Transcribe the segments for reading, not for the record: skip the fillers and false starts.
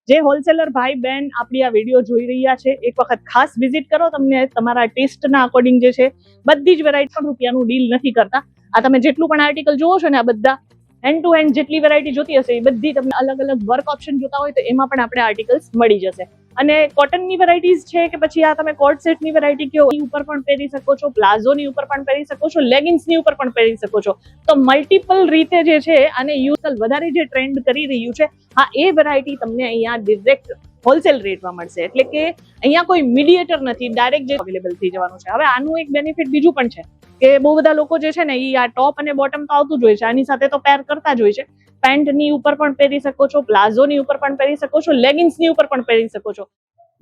જે હોલસેલર ભાઈ બહેન આપણી આ વિડીયો જોઈ રહ્યા છે, એક વખત ખાસ વિઝિટ કરો. તમને તમારા ટેસ્ટના અકોર્ડિંગ જે છે બધી જ વેરાયટી પણ રૂપિયાનું ડીલ નથી કરતા. આ તમે જેટલું પણ આર્ટિકલ જોવો છો ને, આ બધા હેન્ડ ટુ હેન્ડ જેટલી વેરાયટી જોતી હશે એ બધી તમને અલગ અલગ વર્ક ઓપ્શન જોતા હોય તો એમાં પણ આપણે આર્ટિકલ્સ મળી જશે. અને કોટનની વેરાયટીઝ છે કે પછી આ તમે કોટ સેટની વેરાયટી કયો, એની ઉપર પણ પહેરી શકો છો, પ્લાઝોની ઉપર પણ પહેરી શકો છો, લેગિન્સની ઉપર પણ પહેરી શકો છો. તો મલ્ટિપલ રીતે જે છે આને યુઝ વધારે જે ટ્રેન્ડ કરી રહ્યું છે, હા એ વેરાયટી તમને અહીંયા ડિરેક્ટ હોલસેલ રેટમાં મળશે. એટલે કે અહીંયા કોઈ મીડિયેટર નથી, ડાયરેક્ટ જે અવેલેબલ થઈ જવાનું છે. હવે આનું એક બેનિફિટ બીજું પણ છે કે બહુ બધા લોકો જે છે ને એ આ ટોપ અને બોટમ તો આવતું જ હોય છે, આની સાથે તો પેર કરતા જ હોય છે. પેન્ટની ઉપર પણ પહેરી શકો છો, પ્લાઝોની ઉપર પણ પહેરી શકો છો, લેગિન્સની ઉપર પણ પહેરી શકો છો.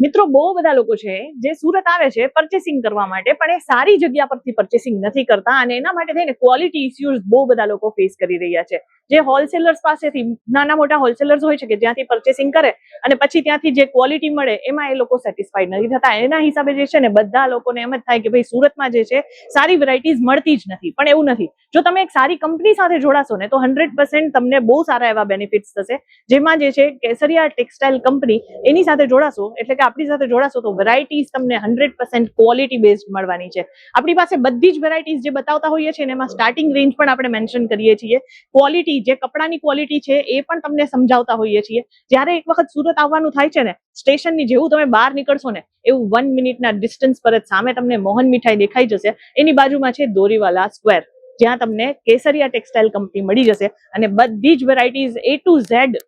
મિત્રો, બહુ બધા લોકો છે જે સુરત આવે છે પરચેસિંગ કરવા માટે, પણ એ સારી જગ્યા પરથી પરચેસિંગ નથી કરતા અને એના માટે થઈને ક્વોલિટી ઇસ્યુઝ બહુ બધા લોકો ફેસ કરી રહ્યા છે. જે હોલસેલર્સ પાસેથી, નાના મોટા હોલસેલર્સ હોય છે કે જ્યાંથી પરચેસિંગ કરે અને પછી ત્યાંથી જે ક્વોલિટી મળે એમાં એ લોકો સેટિસ્ફાઈડ નથી થતા. એના હિસાબે જે છે ને બધા લોકોને એમ જ થાય કે ભાઈ સુરતમાં જે છે સારી વેરાયટીઝ મળતી જ નથી. પણ એવું નથી. જો તમે એક સારી કંપની સાથે જોડાશો ને તો 100% તમને બહુ સારા એવા બેનિફિટ્સ થશે. જેમાં જે છે કેસરિયા ટેક્સટાઇલ કંપની, એની સાથે જોડાશો એટલે કે આપણી સાથે જોડાશો તો વેરાયટીઝ તમને 100% ક્વોલિટી બેઝડ મળવાની છે. આપણી પાસે બધી જ વેરાયટીઝ જે બતાવતા હોઈએ છીએ એમાં સ્ટાર્ટિંગ રેન્જ પણ આપણે મેન્શન કરીએ છીએ. ક્વોલિટી, જે કપડાની ક્વોલિટી છે એ પણ તમને સમજાવતા હોઈએ છીએ. જ્યારે એક વખત સુરત આવવાનું થાય છે ને, સ્ટેશનની જેવું તમે બહાર નીકળશો ને એવું 1 મિનિટના ડિસ્ટન્સ પર જ સામે તમને મોહન મીઠાઈ દેખાઈ જશે. એની બાજુમાં છે દોરીવાલા સ્ક્વેર, જ્યાં તમને કેસરિયા ટેક્સટાઇલ કંપની મળી જશે. અને બધી જ વેરાયટીઝ A to Z,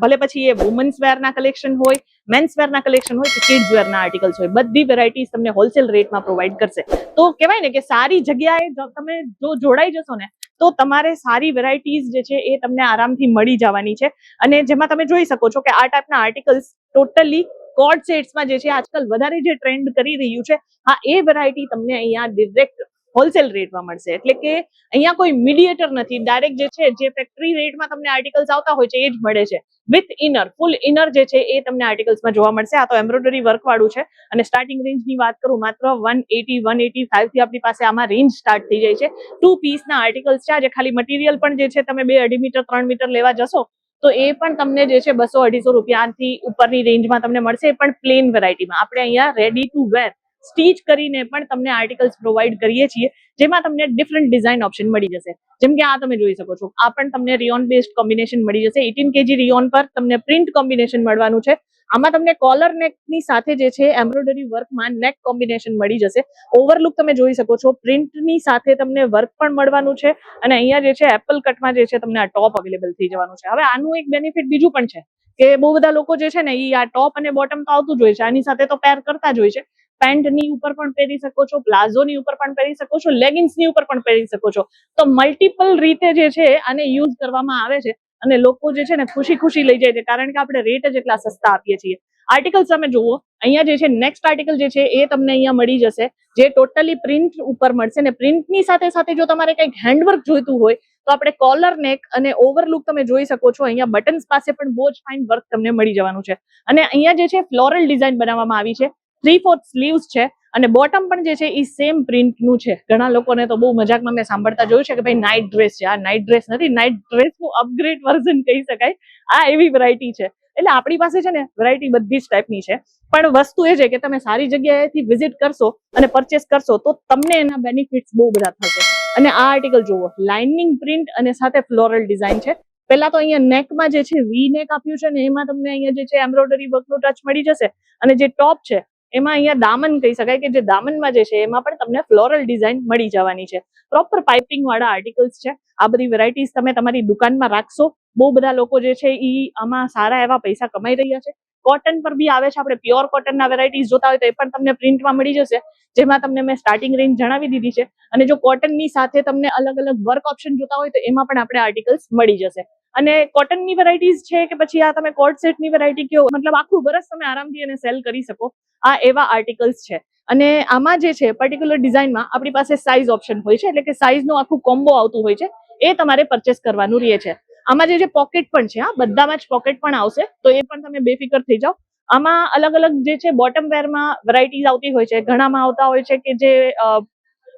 ભલે પછી એ વુમન્સ વેરના કલેક્શન હોય, મેન્સ વેરના કલેક્શન હોય કે કિડ્સ વેરના આર્ટિકલ્સ હોય, બધી વેરાયટીઝ તમને હોલસેલ રેટમાં પ્રોવાઈડ કરશે. તો કહેવાય ને કે સારી જગ્યાએ તમે જો જોડાઈ જશો ને તો તમારે સારી વેરાયટીઝ જે છે એ તમને આરામથી મળી જવાની છે. અને જેમાં તમે જોઈ શકો છો કે આ ટાઈપના આર્ટિકલ્સ ટોટલી કોટ સેટ્સમાં જે છે આજકાલ વધારે જે ટ્રેન્ડ કરી રહ્યું છે, હા એ વેરાયટી તમને અહીંયા ડિરેક્ટ હોલસેલ રેટમાં મળશે. એટલે કે અહીંયા કોઈ મીડિયેટર નથી, ડાયરેક્ટ જે છે જે ફેક્ટરી રેટમાં તમને આર્ટિકલ્સ આવતા હોય છે એ જ મળે છે. વિથ ઇનર, ફૂલ ઇનર જે છે એ તમને આર્ટિકલ્સમાં જોવા મળશે. આ તો એમ્બ્રોઇડરી વર્ક વાળું છે. અને સ્ટાર્ટિંગ રેન્જની વાત કરું, માત્ર 180-185 થી આપણી પાસે આમાં રેન્જ સ્ટાર્ટ થઈ જાય છે. 2 પીસના આર્ટિકલ્સ છે. આજે ખાલી મટીરિયલ પણ જે છે તમે 2-2.5 મીટર 3 મીટર લેવા જશો તો એ પણ તમને જે છે 200-250 રૂપિયાથી ઉપરની રેન્જમાં તમને મળશે. એ પણ પ્લેન વેરાયટીમાં. આપણે અહીંયા રેડી ટુ વેર સ્ટીચ કરીને પણ તમને આર્ટિકલ્સ પ્રોવાઈડ કરીએ છીએ, જેમાં તમને ડિફરન્ટ ડિઝાઇન ઓપ્શન મળી જશે. જેમ કે આ તમે જોઈ શકો છો, આ પણ તમને રિયોન બેઝડ કોમ્બિનેશન મળી જશે. 18 kg રિયોન પર તમને પ્રિન્ટ કોમ્બિનેશન મળવાનું છે. આમાં તમને કોલર નેકની સાથે જે છે એમ્બ્રોઇડરી વર્કમાં નેક કોમ્બિનેશન મળી જશે. ઓવરલુક તમે જોઈ શકો છો, પ્રિન્ટની સાથે તમને વર્ક પણ મળવાનું છે. અને અહીંયા જે છે એપલ કટમાં જે છે તમને આ ટોપ અવેલેબલ થઈ જવાનું છે. હવે આનું એક બેનિફિટ બીજું પણ છે કે બહુ બધા લોકો જે છે ને એ આ ટોપ અને બોટમ તો આવતું જ હોય છે, આની સાથે તો પેર કરતા જ હોય છે. પેન્ટની ઉપર પણ પહેરી શકો છો, પ્લાઝોની ઉપર પણ પહેરી શકો છો, લેગિન્સની ઉપર પણ પહેરી શકો છો. તો મલ્ટિપલ રીતે જે છે આને યુઝ કરવામાં આવે છે અને લોકો જે છે ને ખુશી ખુશી લઈ જાય છે, કારણ કે આપણે રેટ જ એટલા સસ્તા આપીએ છીએ. આર્ટિકલ્સ તમે જુઓ, અહીંયા જે છે નેક્સ્ટ આર્ટિકલ જે છે એ તમને અહીંયા મળી જશે, જે ટોટલી પ્રિન્ટ ઉપર મળશે. ને પ્રિન્ટની સાથે સાથે જો તમારે કંઈક હેન્ડવર્ક જોઈતું હોય તો આપણે કોલર નેક અને ઓવરલુક તમે જોઈ શકો છો. અહીંયા બટન્સ પાસે પણ બહુ જ ફાઇન વર્ક તમને મળી જવાનું છે. અને અહીંયા જે છે ફ્લોરલ ડિઝાઇન બનાવવામાં આવી છે. 3/4 સ્લીવ્સ છે અને બોટમ પણ જે છે એ સેમ પ્રિન્ટનું છે. ઘણા લોકોને તો બહુ મજાકમાં મેં સાંભળતા જોયું છે કે ભાઈ નાઇટ ડ્રેસ છે. આ નાઇટ ડ્રેસ નથી, નાઇટ ડ્રેસનું અપગ્રેડ વર્ઝન કહી શકાય. આ એવી વેરાયટી છે. એટલે આપણી પાસે છે ને વેરાયટી બધી જ ટાઈપની છે. પણ વસ્તુ એ છે કે તમે સારી જગ્યાએથી વિઝિટ કરશો અને પરચેસ કરશો તો તમને એના બેનિફિટ્સ બહુ બધા થશે. અને આ આર્ટિકલ જુઓ, લાઇનિંગ પ્રિન્ટ અને સાથે ફ્લોરલ ડિઝાઇન છે. પહેલા તો અહીંયા નેકમાં જે છે વી નેક આપ્યું છે ને એમાં તમને અહીંયા જે છે એમ્બ્રોઇડરી વર્કનો ટચ મળી જશે. અને જે ટોપ છે એમાં અહીંયા દામન કહી શકાય કે જે દામનમાં જે છે એમાં પણ તમને ફ્લોરલ ડિઝાઇન મળી જવાની છે. પ્રોપર પાઇપિંગ વાળા આર્ટિકલ્સ છે. આ બધી વેરાયટીઝ તમે તમારી દુકાનમાં રાખશો. બહુ બધા લોકો જે છે એ આમાં સારા એવા પૈસા કમાઈ રહ્યા છે. કોટન પર બી આવે છે. આપણે પ્યોર કોટનના વેરાયટીઝ જોતા હોય તો એ પણ તમને પ્રિન્ટમાં મળી જશે, જેમાં તમને મેં સ્ટાર્ટિંગ રેન્જ જણાવી દીધી છે. અને જો કોટનની સાથે તમને અલગ અલગ વર્ક ઓપ્શન જોતા હોય તો એમાં પણ આપણે આર્ટિકલ્સ મળી જશે. અને કોટનની વેરાયટીઝ છે કે પછી આ તમે કોટ સેટની વેરાયટી કયો, મતલબ આખું વર્ષ તમે આરામથી એને સેલ કરી શકો. આ એવા આર્ટિકલ્સ છે. અને આમાં જે છે પર્ટિક્યુલર ડિઝાઇનમાં આપણી પાસે સાઇઝ ઓપ્શન હોય છે, એટલે કે સાઇઝનું આખું કોમ્બો આવતું હોય છે. એ તમારે પરચેસ કરવાનું રહે છે. આમાં જે પોકેટ પણ છે, બધામાં જ પોકેટ પણ આવશે, તો એ પણ તમે બેફિકર થઈ જાઓ. આમાં અલગ અલગ જે છે બોટમ વેરમાં વેરાયટીઝ આવતી હોય છે. ઘણામાં આવતા હોય છે કે જે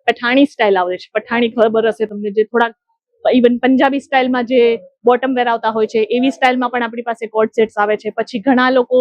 પઠાણી સ્ટાઇલ આવે છે. પઠાણી ખબર હશે તમને, જે થોડાક ઇવન પંજાબી સ્ટાઇલમાં જે બોટમ વેર આવતા હોય છે એવી સ્ટાઇલમાં પણ આપણી પાસે કોટ સેટ્સ આવે છે. પછી ઘણા લોકો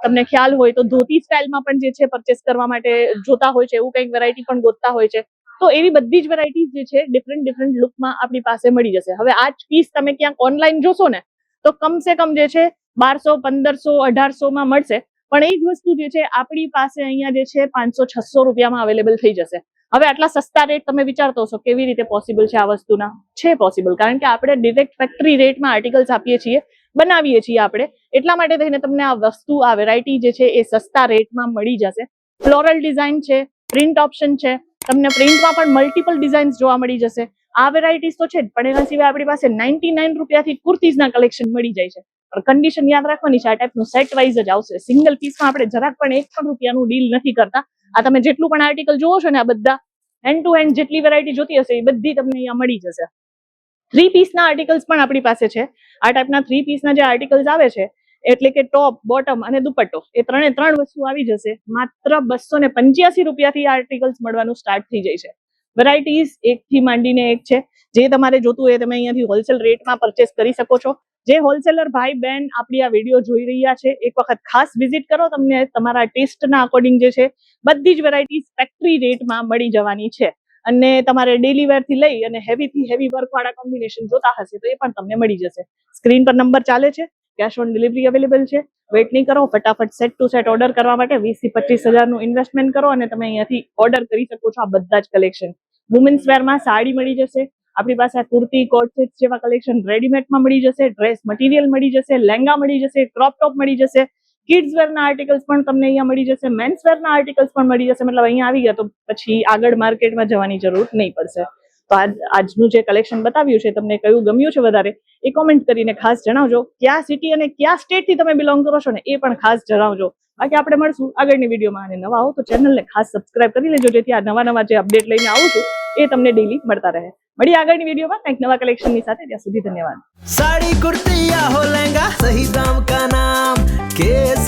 તમને ખ્યાલ હોય તો ધોતી સ્ટાઇલમાં પણ જે છે પરચેસ કરવા માટે જોતા હોય છે, એવું કંઈક વેરાયટી પણ ગોતતા હોય છે. તો એવી બધી જ વેરાયટીઝ જે છે ડિફરન્ટ લુકમાં આપણી પાસે મળી જશે. હવે આ જ પીસ તમે ક્યાંક ઓનલાઈન જોશો ને તો કમસે કમ જે છે 1200, 1500, 1800 મળશે, પણ એ જ વસ્તુ જે છે આપણી પાસે અહીંયા જે છે 500-600 રૂપિયામાં અવેલેબલ થઈ જશે. હવે આટલા સસ્તા રેટ તમે વિચારતો હશો કેવી રીતે પોસિબલ છે આ વસ્તુના? છે પોસિબલ, કારણ કે આપણે ડિરેક્ટ ફેક્ટરી રેટમાં આર્ટિકલ્સ આપીએ છીએ, બનાવીએ છીએ આપણે, એટલા માટે થઈને તમને આ વસ્તુ, આ વેરાયટી જે છે એ સસ્તા રેટમાં મળી જશે. ફ્લોરલ ડિઝાઇન છે, પ્રિન્ટ ઓપ્શન છે, તમને પ્રિન્ટમાં પણ મલ્ટિપલ ડિઝાઇન્સ જોવા મળી જશે. આ વેરાયટીઝ તો છે જ, પણ એના સિવાય આપણી પાસે 99 રૂપિયાથી કુર્તીઝના કલેક્શન મળી જાય છે. પણ કન્ડિશન યાદ રાખવાની છે, આ ટાઈપનું સેટ વાઇઝ જ આવશે. સિંગલ પીસમાં આપણે જરાક પણ 1 પણ રૂપિયાનું ડીલ નથી કરતા. આ તમે જેટલું પણ આર્ટિકલ જોવો છો ને, આ બધા હેન્ડ ટુ હેન્ડ જેટલી વેરાયટી જોતી હશે એ બધી તમને અહીંયા મળી જશે. 3 પીસના આર્ટિકલ્સ પણ આપણી પાસે છે. આ ટાઈપના 3 પીસના જે આર્ટિકલ્સ આવે છે, એટલે કે ટોપ, બોટમ અને દુપટ્ટો, એ ત્રણે ત્રણ વસ્તુ આવી જશે. માત્ર 285 રૂપિયાથી આર્ટિકલ્સ મળવાનું સ્ટાર્ટ થઈ જાય છે. વેરાયટીઝ એકથી માંડીને એક છે. જે તમારે જોતું હોય તમે અહીંયાથી હોલસેલ રેટમાં પરચેસ કરી શકો છો. જે હોલસેલર ભાઈ બહેન આપણી આ વિડીયો જોઈ રહ્યા છે, એક વખત ખાસ વિઝિટ કરો, તમને તમારા ટેસ્ટના અકોર્ડિંગ જે છે બધી જ વેરાયટીઝ ફેક્ટરી રેટમાં મળી જવાની છે. અને તમારે ડેલી વેરથી લઈ અને હેવીથી હેવી વર્કવાળા કોમ્બિનેશન જોતા હશે તો એ પણ તમને મળી જશે. સ્ક્રીન પર નંબર ચાલે છે, કેશ ઓન ડિલિવરી અવેલેબલ છે. વેઇટ નહીં કરો, ફટાફટ સેટ ટુ સેટ ઓર્ડર કરવા માટે 20 થી 25 હજારનું ઇન્વેસ્ટમેન્ટ કરો અને તમે અહીંયાથી ઓર્ડર કરી શકો છો આ બધા જ કલેક્શન. વુમેન્સ વેરમાં સાડી મળી જશે, આપણી પાસે આ કુર્તી, કોટ સેટ્સ જેવા કલેક્શન રેડીમેડમાં મળી જશે, ડ્રેસ મટીરિયલ મળી જશે, લેંગા મળી જશે, ક્રોપ ટોપ મળી જશે, કિડ્સ વેરના આર્ટિકલ્સ પણ તમને અહીંયા મળી જશે, મેન્સ વેરના આર્ટિકલ્સ પણ મળી જશે. મતલબ અહીંયા આવી ગયા તો પછી આગળ માર્કેટમાં જવાની જરૂર નહીં પડશે. તો આજનું જે કલેક્શન બતાવ્યું છે તમને કયું ગમ્યું છે વધારે એ કોમેન્ટ કરીને ખાસ જણાવજો. કયા સિટી અને કયા સ્ટેટથી તમે બિલોંગ કરો છો ને એ પણ ખાસ જણાવજો. બાકી આપણે મળશું આગળની વિડીયોમાં. અને નવા આવો તો ચેનલને ખાસ સબસ્ક્રાઇબ કરી લેજો, જેથી આ નવા જે અપડેટ લઈને આવું છું એ તમને ડેલી મળતા રહે. મળીએ આગળની વિડીયોમાં કંઈક નવા કલેક્શનની સાથે. ત્યાં સુધી ધન્યવાદ. साड़ी कुर्ती या हो लहंगा, सही दाम का नाम KS